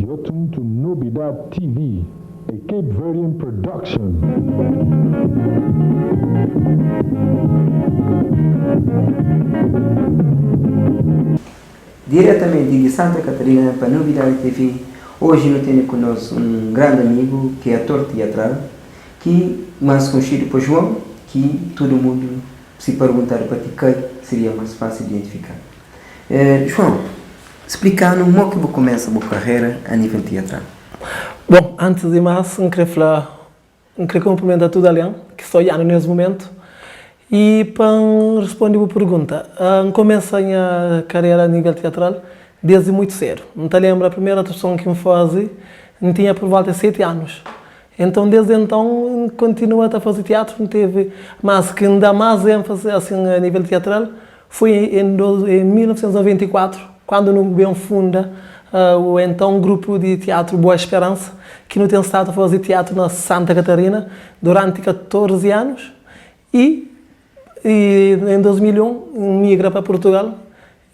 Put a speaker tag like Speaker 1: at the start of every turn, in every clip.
Speaker 1: You're tuned to Novidad TV, a Cape Verdean production.
Speaker 2: Diretamente de Santa Catarina para Novidade TV, hoje nós temos conosco um grande amigo que é ator teatral, que mais conhecido por João, que todo mundo se perguntar para ti quem seria mais fácil de identificar. João, explicando como é que você começa a sua carreira a nível teatral.
Speaker 3: Bom, antes de mais, eu queria cumprimentar tudo ali, que estou aí nesse momento. E para responder a pergunta, eu comecei a minha carreira a nível teatral desde muito cedo. Não te lembro, a primeira atuação que me fazia, eu tinha por volta de 7 anos. Então, desde então, continuo a fazer teatro, não teve, mas que me dá mais ênfase assim, a nível teatral foi em 1994, quando no Bem funda o então grupo de teatro Boa Esperança, que não tem estado a fazer teatro na Santa Catarina durante 14 anos e em 2001 migra para Portugal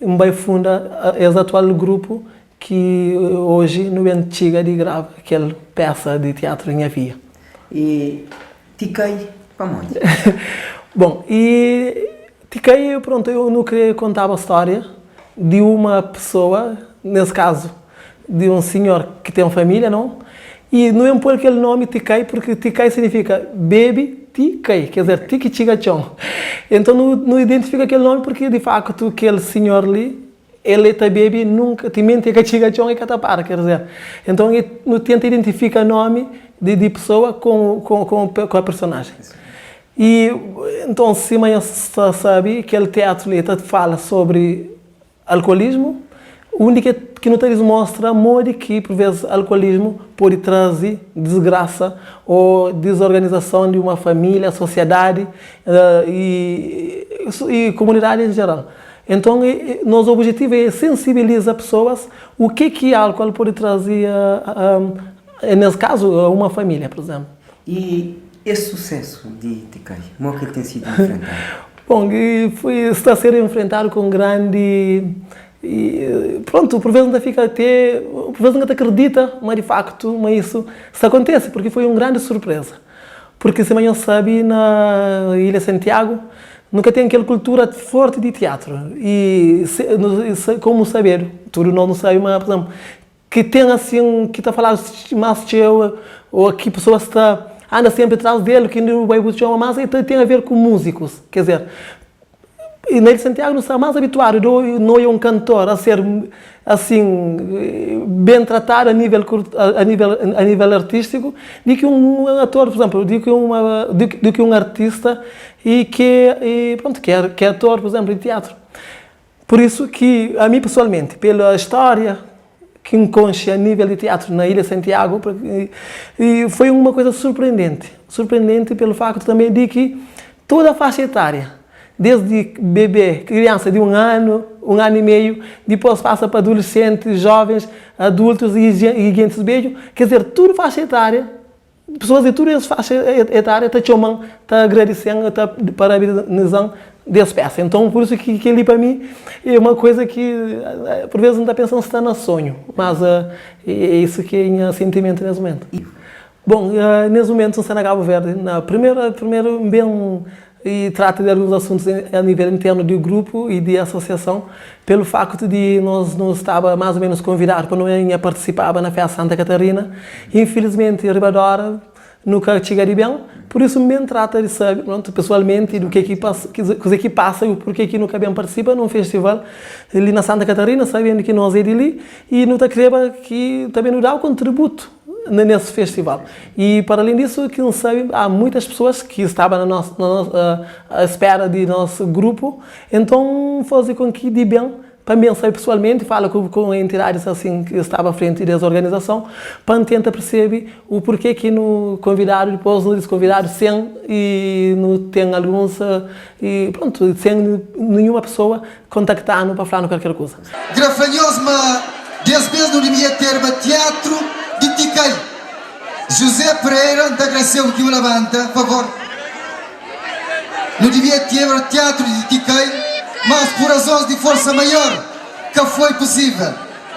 Speaker 3: e funda esse atual grupo que hoje não é antiga de grava aquela peça de teatro em havia.
Speaker 2: E Tiquei para onde?
Speaker 3: Bom, e Tiquei, pronto, eu não queria contar a história de uma pessoa, nesse caso, de um senhor que tem uma família, não? E não é por aquele nome Tiquei, porque Tiquei significa baby Tiquei, quer dizer, Tiki Tigachon. Então não identifica aquele nome porque, de facto, aquele senhor ali, ele está baby, nunca te mente que Tigachon e catapara, quer dizer. Então ele não tenta identificar o nome de pessoa com a personagem. E então, se amanhã sabe que aquele teatro ali fala sobre alcoolismo, o único que não mostra modo que, por vezes, alcoolismo pode trazer desgraça ou desorganização de uma família, sociedade e comunidade em geral. Então, nosso objetivo é sensibilizar pessoas o que álcool pode trazer, nesse caso, a uma família, por exemplo.
Speaker 2: E esse sucesso de Tiquei, como é que tem sido enfrentado?
Speaker 3: Bom, está a ser enfrentado com grande... E pronto, por vezes por vezes não acredita, mas de facto, isso acontece, porque foi uma grande surpresa. Porque se amanhã sabe, na Ilha Santiago, nunca tem aquela cultura forte de teatro. E como saber, tudo não sabe, mas, por exemplo, que tem assim, que está a falar mais teu, ou que a pessoa anda sempre atrás dele, que não vai buscar uma massa, e tem a ver com músicos, quer dizer... E na Ilha Santiago não está mais habituado, não é um cantor a ser assim bem tratado a nível artístico, do que um ator, por exemplo, do que um artista que é ator, por exemplo, em teatro. Por isso que, a mim pessoalmente, pela história que enconche a nível de teatro na Ilha Santiago, foi uma coisa surpreendente pelo facto também de que toda a faixa etária, desde bebê, criança de um ano e meio, depois passa para adolescentes, jovens, adultos e gente beijo, quer dizer, tudo faixa etária, pessoas de tudo essa faixa etária estão chamando, estão agradecendo, estão parabenizando dessa peça. Então, por isso que ali para mim é uma coisa que, por vezes, não está pensando se está no sonho, mas é isso que é o sentimento nesse momento. Bom, nesse momento, no Cabo Verde, primeiro bem... E trata de alguns assuntos a nível interno do grupo e de associação, pelo facto de nós não estava mais ou menos convidados para não participar na festa Santa Catarina. Infelizmente, Ribadora nunca chegaria bem, por isso mesmo trata de saber, pronto, pessoalmente, do que passa e o porquê que nunca bem participa num festival ali na Santa Catarina, sabendo que nós é de ali, e não está querendo que também nos dá o contributo nesse festival. E, para além disso, que não sabe, há muitas pessoas que estavam à espera de nosso grupo, então faz com que de bem, também sabe pessoalmente, fala com entidades assim que estavam à frente dessa organização, para tentar perceber o porquê que no convidado, depois no desconvidado, sem e não tem alguns, e pronto, sem nenhuma pessoa contactando para falar qualquer coisa.
Speaker 4: Grafanhoso-me, desse mês não devia ter teatro de Tiquei. José Pereira, da Graceu que o levanta, por favor. Não devia ter teatro de Tiquei, mas por razões de força maior que foi possível.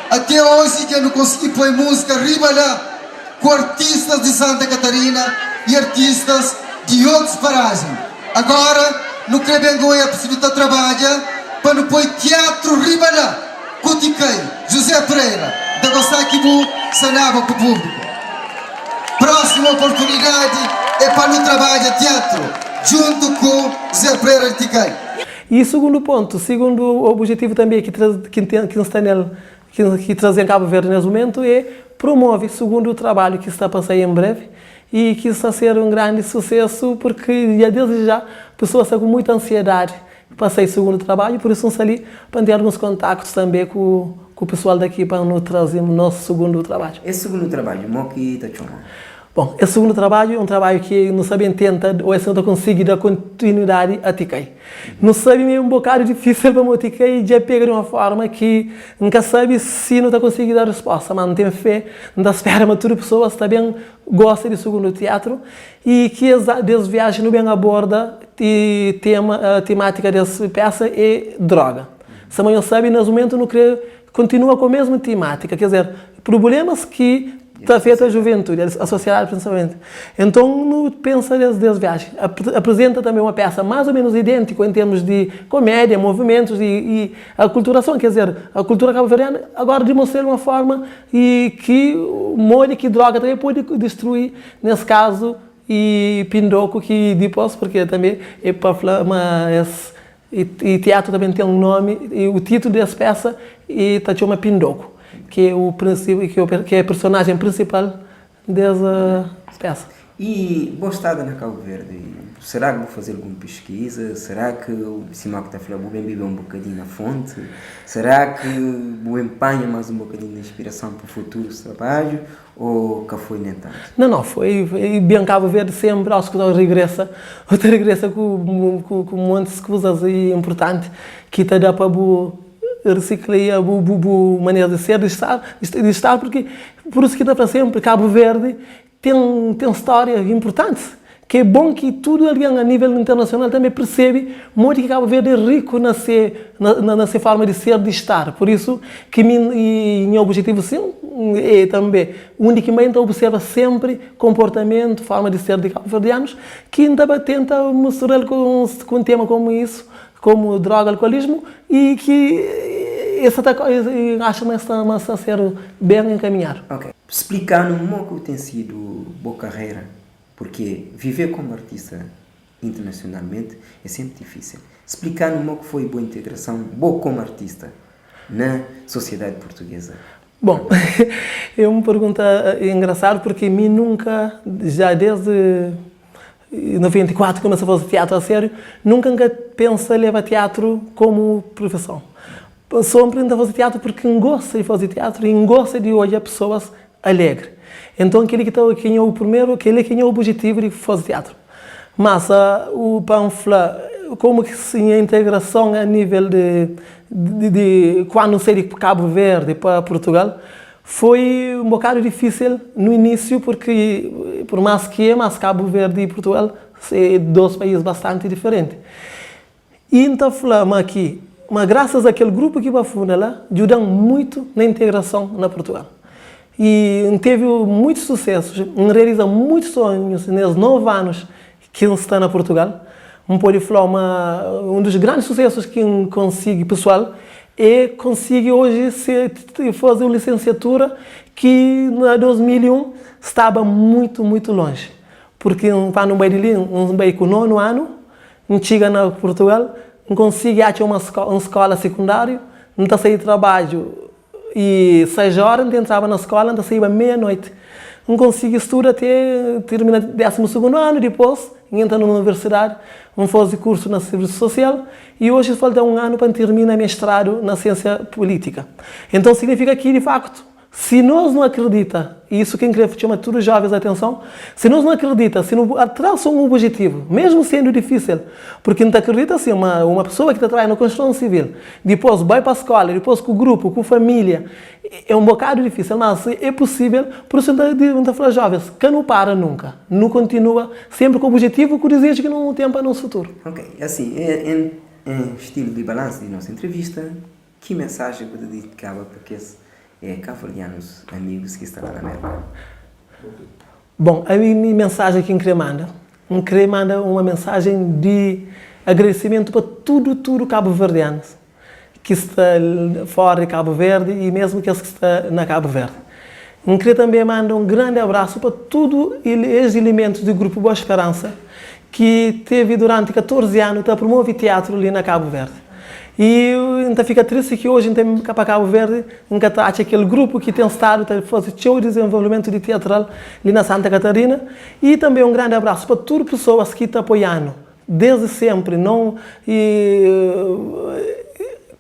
Speaker 4: até hoje que eu não consegui pôr música riba lá com artistas de Santa Catarina e artistas de outras paragens. Agora, não creio bem que é possível trabalhar para não pôr teatro riba lá com o Ticai, José Pereira, da gostar que vou sanava para o público. Próxima oportunidade é para não trabalhar teatro junto com José Pereira de Ticai.
Speaker 3: E segundo ponto, segundo o objetivo também que trazer em Cabo Verde nesse momento é promover, segundo o trabalho que está a sair em breve e que está a ser um grande sucesso porque já desde já pessoas estão com muita ansiedade para sair segundo o trabalho, por isso estão ali para ter alguns contactos também com o pessoal daqui para nos trazer o nosso segundo trabalho.
Speaker 2: Esse segundo trabalho, o que está chamando?
Speaker 3: Bom, esse segundo trabalho é um trabalho que não sabem tenta ou é não conseguir dar continuidade a Ticai. Não sabe é um bocado difícil para o Ticai já pega de uma forma que nunca sabe se não está conseguindo dar resposta, mas não tem fé, não dá espera, mas todas as pessoas também gostam de segundo teatro e que desde viagem não bem aborda a temática dessa peça é droga. Se amanhã sabe, nesse momento não creio, continua com a mesma temática, quer dizer, problemas que está feita a juventude, a sociedade principalmente. Então, não pensa desde viagem. Apresenta também uma peça mais ou menos idêntica em termos de comédia, movimentos e aculturação. Quer dizer, a cultura cabo-verdiana agora demonstra uma forma e que molho que droga também pode destruir, nesse caso, e Pindoco, que depois, porque também é para falar, mas e teatro também tem um nome, e o título dessa peça está chama Pindoco, que é o princípio, que é a personagem principal dessa peça.
Speaker 2: E boa estada na Cabo Verde, será que vou fazer alguma pesquisa? Será que o Simão que está a falar, vou beber um bocadinho na fonte? Será que vou empanhar mais um bocadinho de inspiração para o futuro trabalho? Ou que foi nem tanto?
Speaker 3: Não, foi bem Cabo Verde sempre, acho que regressa com um monte de coisas importantes que te dá para reciclar a maneira de ser, de estar, porque por isso que dá para sempre, Cabo Verde tem histórias importantes, que é bom que tudo ali a nível internacional também percebe muito que Cabo Verde é rico na sua forma de ser, de estar. Por isso que meu objetivo sim é também unicamente observa sempre comportamento, forma de ser de cabo-verdianos, que ainda tenta misturar com um tema como isso, como droga, alcoolismo, e que acho que está a ser bem encaminhado.
Speaker 2: Ok. Explicando como tem sido boa carreira, porque viver como artista internacionalmente é sempre difícil. Explicando como foi boa integração, boa como artista na sociedade portuguesa.
Speaker 3: Bom, é uma pergunta engraçada porque mim nunca, já desde 94 comecei a fazer teatro a sério, nunca pensei em levar teatro como profissão. Só aprendi a fazer teatro porque gosto de fazer teatro e gosto de olhar pessoas alegres. Então, aquele que é o primeiro, aquele que é o objetivo de fazer teatro. Mas o panfleto, como que sim, a integração a nível de quando saí de Cabo Verde para Portugal, foi um bocado difícil no início, porque por mais que mas Cabo Verde e Portugal são dois países bastante diferentes. E então falamos aqui, mas graças àquele grupo que vai fundar lá, ajudam muito na integração na Portugal. E teve muitos sucessos, realiza muitos sonhos nesses 9 anos que ele está na Portugal. Pode falar, um dos grandes sucessos que consegue pessoal é conseguir hoje fazer uma licenciatura que em 2001 estava muito, muito longe. Porque para no meio de um meio com 9 anos, chega na Portugal, não consegue achar uma escola secundária, não está saindo de trabalho e 6 horas, não entrava na escola, não saía meia-noite. Não consigo estudar até terminar o 12º ano, depois entra na universidade, vamos fazer curso na serviço social e hoje falta 1 ano para terminar mestrado na ciência política. Então significa que, de facto, se nós não acreditamos, e isso quem quer chamar todos os jovens a atenção, se nós não acreditamos, se não traçam um objetivo, mesmo sendo difícil, porque não acredita assim, uma pessoa que está trabalhando na construção civil, depois vai para a escola, depois com o grupo, com a família, é um bocado difícil, mas é possível, por isso não está falando jovens, que não para nunca, não continua, sempre com o objetivo, com o desejo que não tem para o nosso futuro.
Speaker 2: Ok, assim, em estilo de balanço de nossa entrevista, que mensagem você dedicava para cabo-verdianos amigos que estão lá na América?
Speaker 3: Bom, a minha mensagem que eu queria mandar uma mensagem de agradecimento para tudo cabo-verdianos que está fora de Cabo Verde e mesmo que está na Cabo Verde. Eu queria também mandar um grande abraço para todos os elementos do Grupo Boa Esperança que teve durante 14 anos a promover teatro ali na Cabo Verde. E então fica triste que hoje tem para Cabo Verde aquele grupo que tem estado a fazer o desenvolvimento de teatral ali na Santa Catarina. E também um grande abraço para todas as pessoas que estão apoiando desde sempre,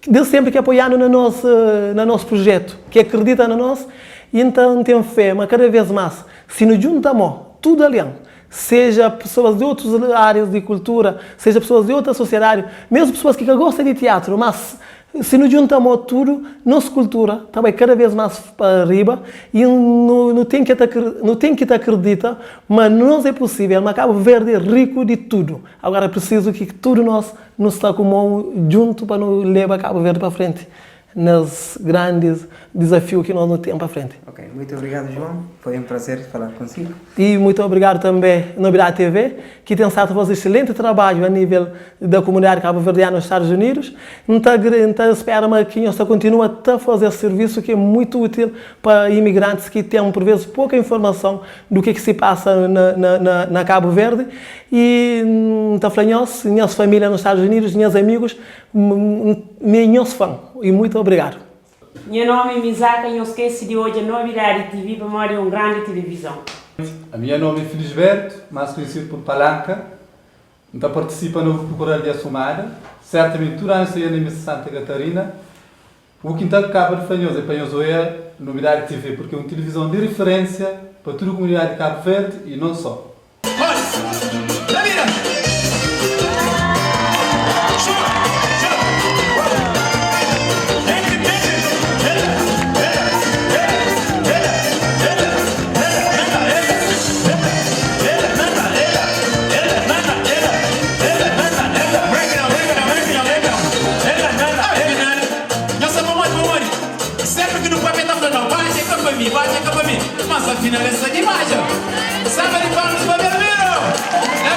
Speaker 3: desde sempre que apoiando no nosso projeto, que acredita no nós e então tem fé, mas cada vez mais, se nos juntamos, tudo aliado, seja pessoas de outras áreas de cultura, seja pessoas de outra sociedade, mesmo pessoas que gostam de teatro, mas se nos juntamos tudo, nossa cultura também cada vez mais para arriba e não tem que acreditar, mas não é possível, mas Cabo Verde é rico de tudo. Agora é preciso que tudo nós nos está com mão junto para nos levar Cabo Verde para frente, nos grandes desafios que nós não temos para frente.
Speaker 2: Ok, muito obrigado, João. Foi um prazer falar consigo.
Speaker 3: E muito obrigado também à Novidade TV, que tem estado a fazer excelente trabalho a nível da comunidade cabo-verdiana nos Estados Unidos. Então, espero que nós continue a fazer esse serviço que é muito útil para imigrantes que têm, por vezes, pouca informação do que se passa na Cabo Verde. E então, minhas famílias nos Estados Unidos, meus amigos, meus fãs. E muito obrigado.
Speaker 5: Meu nome é Misaka e eu esqueci de hoje a Novidade TV para uma grande televisão.
Speaker 6: A minha nome é Felisberto, mais conhecido por Palanca. Então participa no Procuradoria de Assumada. Certamente durante a anime Santa Catarina. O que então acaba de fanhoso é fanhoso é Novidade TV, porque é uma televisão de referência para toda a comunidade de Cabo Verde e não só.
Speaker 7: Mas afinal essa imagem, sabe de qual nos vai ver? É